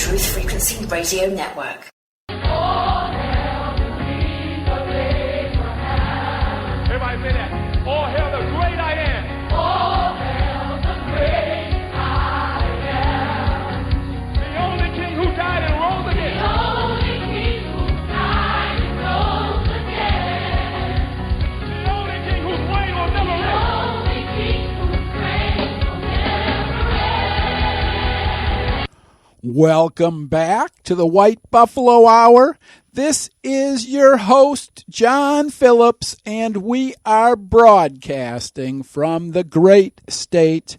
Truth Frequency Radio Network. Everybody say that. All hail the great I am. All hail the great I am. The only king who died and rose again. The only king who died and rose again. The only king whose reign will never The end. only king whose reign will never end. Welcome back to the White Buffalo Hour. This is your host, John Phillips, and we are broadcasting from the great state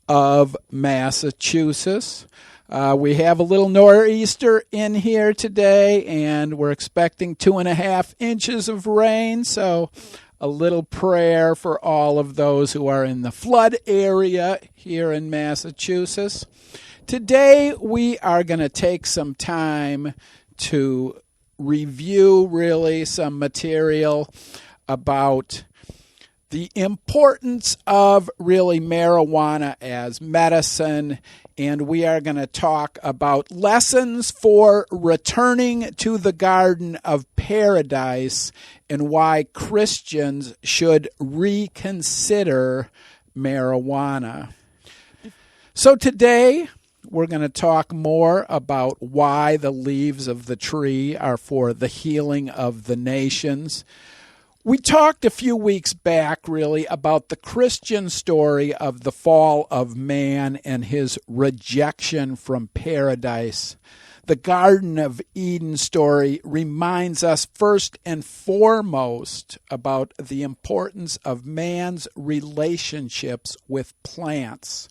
of Massachusetts. We have a little nor'easter in here today, and we're expecting 2.5 inches of rain, so a little prayer for all of those who are in the flood area here in Massachusetts. Today, we are going to take some time to review really some material about the importance of really marijuana as medicine, and we are going to talk about lessons for returning to the Garden of Paradise and why Christians should reconsider marijuana. So today, we're going to talk more about why the leaves of the tree are for the healing of the nations. We talked a few weeks back, really, about the Christian story of the fall of man and his rejection from paradise. The Garden of Eden story reminds us first and foremost about the importance of man's relationships with plants.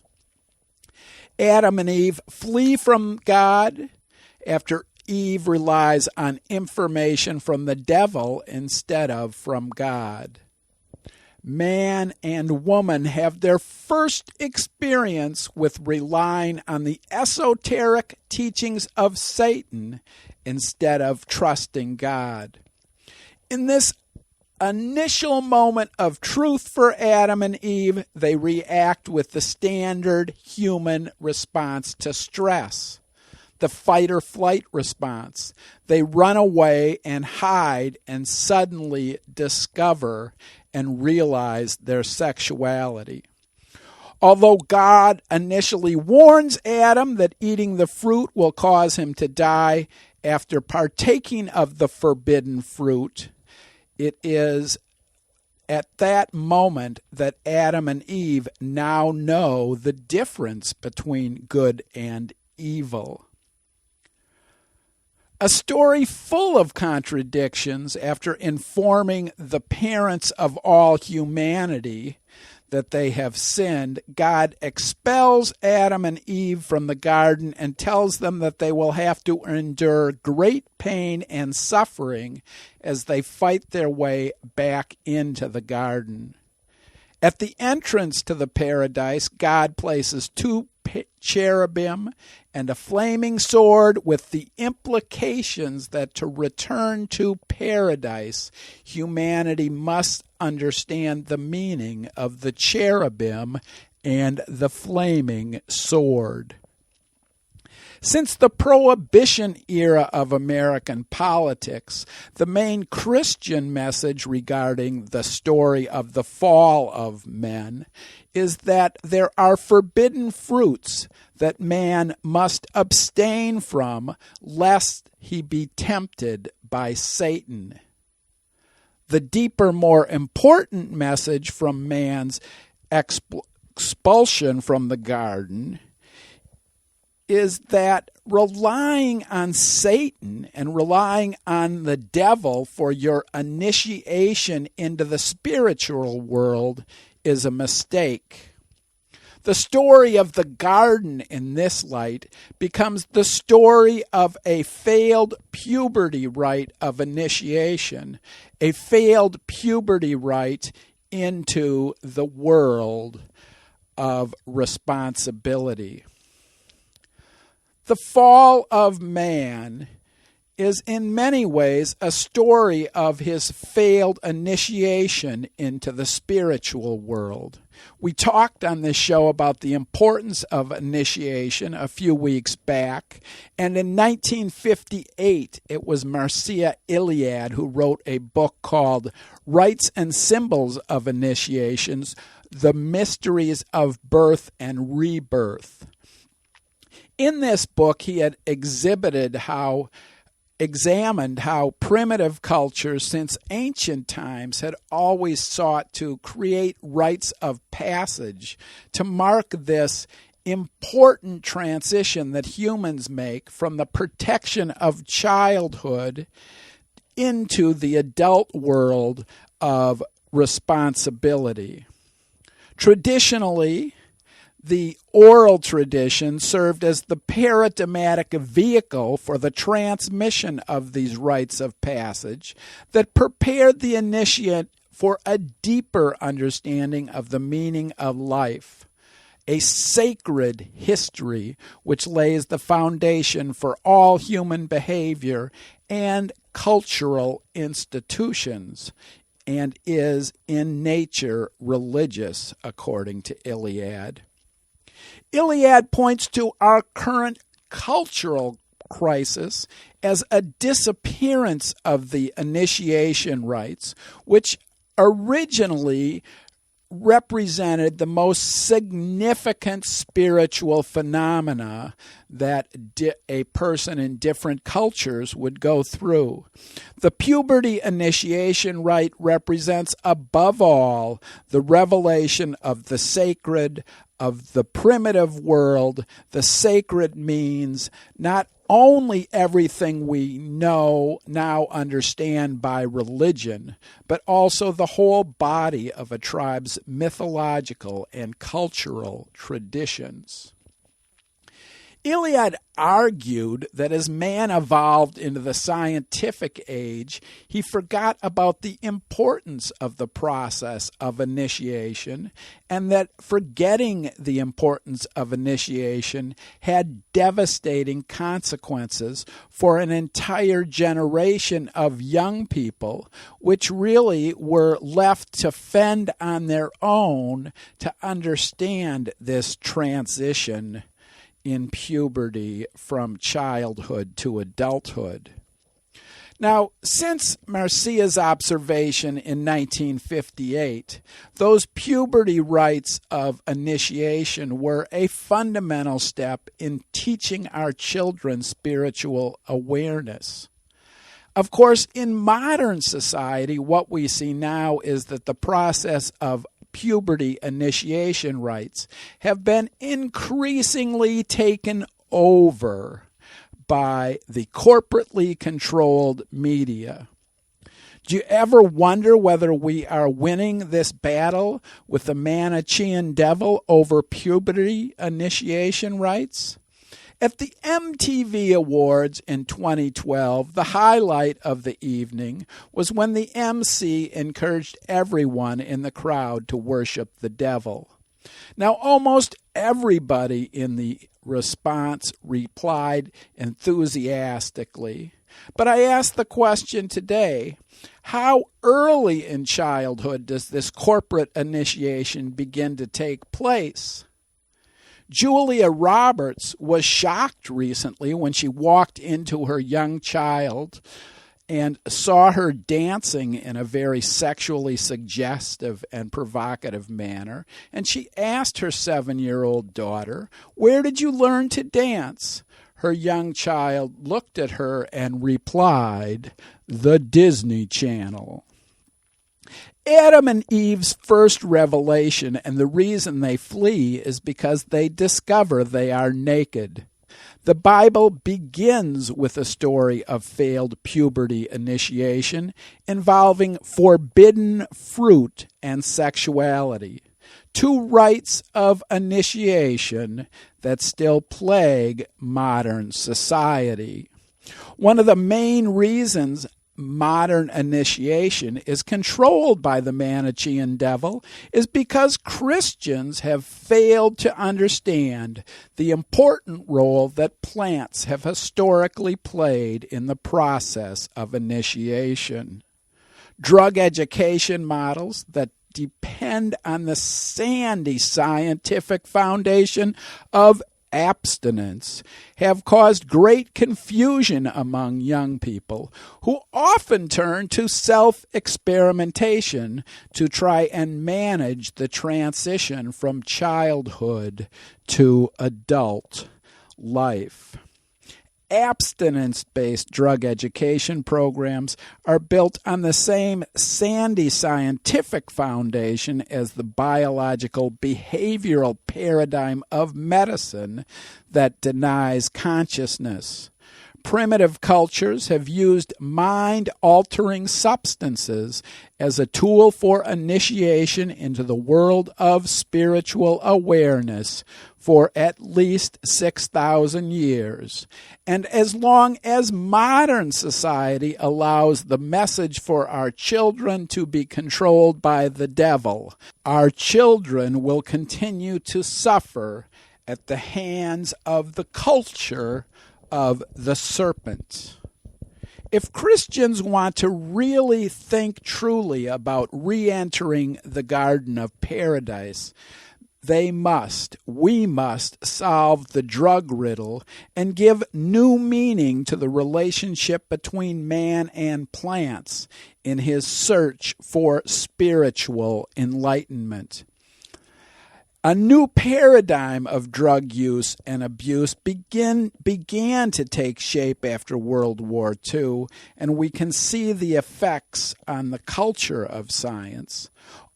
Adam and Eve flee from God after Eve relies on information from the devil instead of from God. Man and woman have their first experience with relying on the esoteric teachings of Satan instead of trusting God. In this initial moment of truth for Adam and Eve, they react with the standard human response to stress, the fight or flight response. They run away and hide and suddenly discover and realize their sexuality. Although God initially warns Adam that eating the fruit will cause him to die, after partaking of the forbidden fruit, it is at that moment that Adam and Eve now know the difference between good and evil. A story full of contradictions after informing the parents of all humanity that they have sinned, God expels Adam and Eve from the garden and tells them that they will have to endure great pain and suffering as they fight their way back into the garden. At the entrance to the paradise, God places 2 cherubim and a flaming sword with the implications that to return to paradise, humanity must understand the meaning of the cherubim and the flaming sword. Since the Prohibition era of American politics, the main Christian message regarding the story of the fall of men is that there are forbidden fruits that man must abstain from, lest he be tempted by Satan. The deeper, more important message from man's expulsion from the garden is that relying on Satan and relying on the devil for your initiation into the spiritual world is a mistake. The story of the garden in this light becomes the story of a failed puberty rite of initiation, a failed puberty rite into the world of responsibility. The fall of man is in many ways a story of his failed initiation into the spiritual world. We talked on this show about the importance of initiation a few weeks back, and in 1958 it was Mircea Eliade who wrote a book called Rites and Symbols of Initiations, The Mysteries of Birth and Rebirth. In this book, he had examined how primitive cultures since ancient times had always sought to create rites of passage to mark this important transition that humans make from the protection of childhood into the adult world of responsibility. Traditionally, the oral tradition served as the paradigmatic vehicle for the transmission of these rites of passage that prepared the initiate for a deeper understanding of the meaning of life, a sacred history which lays the foundation for all human behavior and cultural institutions, and is in nature religious, according to Eliade. Eliade points to our current cultural crisis as a disappearance of the initiation rites, which originally represented the most significant spiritual phenomena that a person in different cultures would go through. The puberty initiation rite represents, above all, the revelation of the sacred, of the primitive world. The sacred means not only everything we now understand by religion, but also the whole body of a tribe's mythological and cultural traditions. Eliade argued that as man evolved into the scientific age, he forgot about the importance of the process of initiation, and that forgetting the importance of initiation had devastating consequences for an entire generation of young people, which really were left to fend on their own to understand this transition in puberty from childhood to adulthood. Now, since Mircea's observation in 1958, those puberty rites of initiation were a fundamental step in teaching our children spiritual awareness. Of course, in modern society, what we see now is that the process of puberty initiation rites have been increasingly taken over by the corporately controlled media. Do you ever wonder whether we are winning this battle with the Manichaean devil over puberty initiation rites? At the MTV Awards in 2012, the highlight of the evening was when the MC encouraged everyone in the crowd to worship the devil. Now, almost everybody in the response replied enthusiastically. But I ask the question today, how early in childhood does this corporate initiation begin to take place? Julia Roberts was shocked recently when she walked into her young child and saw her dancing in a very sexually suggestive and provocative manner. And she asked her 7-year-old daughter, "Where did you learn to dance?" Her young child looked at her and replied, "The Disney Channel." Adam and Eve's first revelation and the reason they flee is because they discover they are naked. The Bible begins with a story of failed puberty initiation involving forbidden fruit and sexuality, two rites of initiation that still plague modern society. One of the main reasons modern initiation is controlled by the Manichaean devil is because Christians have failed to understand the important role that plants have historically played in the process of initiation. Drug education models that depend on the sandy scientific foundation of abstinence have caused great confusion among young people who often turn to self-experimentation to try and manage the transition from childhood to adult life. Abstinence-based drug education programs are built on the same sandy scientific foundation as the biological behavioral paradigm of medicine that denies consciousness. Primitive cultures have used mind-altering substances as a tool for initiation into the world of spiritual awareness for at least 6,000 years. And as long as modern society allows the message for our children to be controlled by the devil, our children will continue to suffer at the hands of the culture of the serpent. If Christians want to really think truly about re-entering the Garden of Paradise, we must solve the drug riddle and give new meaning to the relationship between man and plants in his search for spiritual enlightenment. A new paradigm of drug use and abuse began to take shape after World War II, and we can see the effects on the culture of science.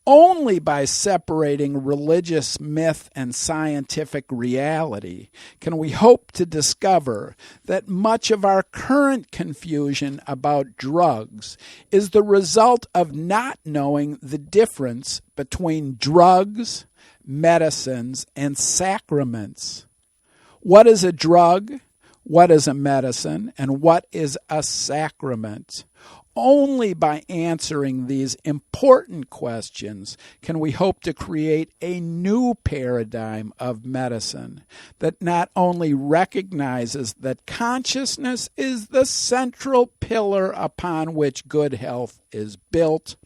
Only by separating religious myth and scientific reality can we hope to discover that much of our current confusion about drugs is the result of not knowing the difference between drugs, medicines, and sacraments. What is a drug? What is a medicine? And what is a sacrament? Only by answering these important questions can we hope to create a new paradigm of medicine that not only recognizes that consciousness is the central pillar upon which good health is built,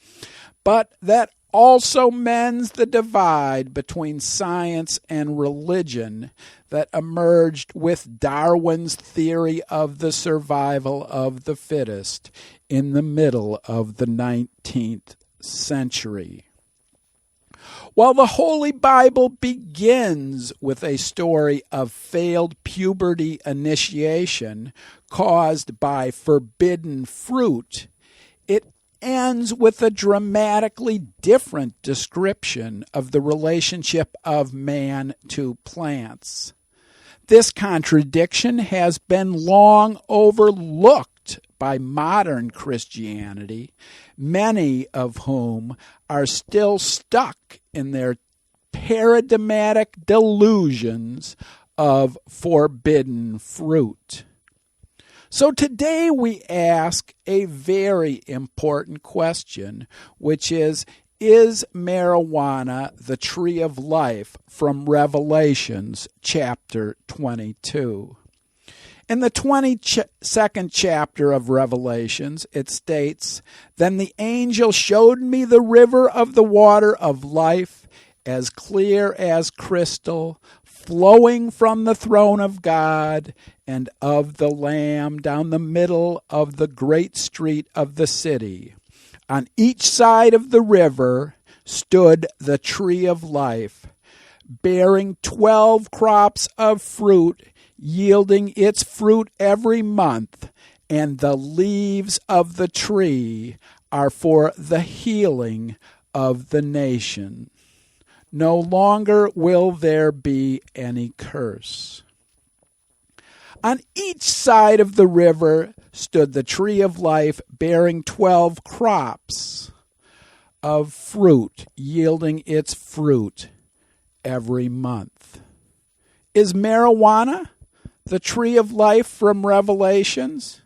but that also mends the divide between science and religion that emerged with Darwin's theory of the survival of the fittest in the middle of the 19th century. While the Holy Bible begins with a story of failed puberty initiation caused by forbidden fruit, it ends with a dramatically different description of the relationship of man to plants. This contradiction has been long overlooked by modern Christianity, many of whom are still stuck in their paradigmatic delusions of forbidden fruit. So today we ask a very important question, which is marijuana the tree of life, from Revelations chapter 22? In the 22nd chapter of Revelations, it states, "Then the angel showed me the river of the water of life, as clear as crystal, flowing from the throne of God and of the Lamb down the middle of the great street of the city. On each side of the river stood the tree of life, bearing 12 crops of fruit, yielding its fruit every month, and the leaves of the tree are for the healing of the nation. No longer will there be any curse." On each side of the river stood the tree of life, bearing 12 crops of fruit, yielding its fruit every month. Is marijuana the tree of life from Revelations?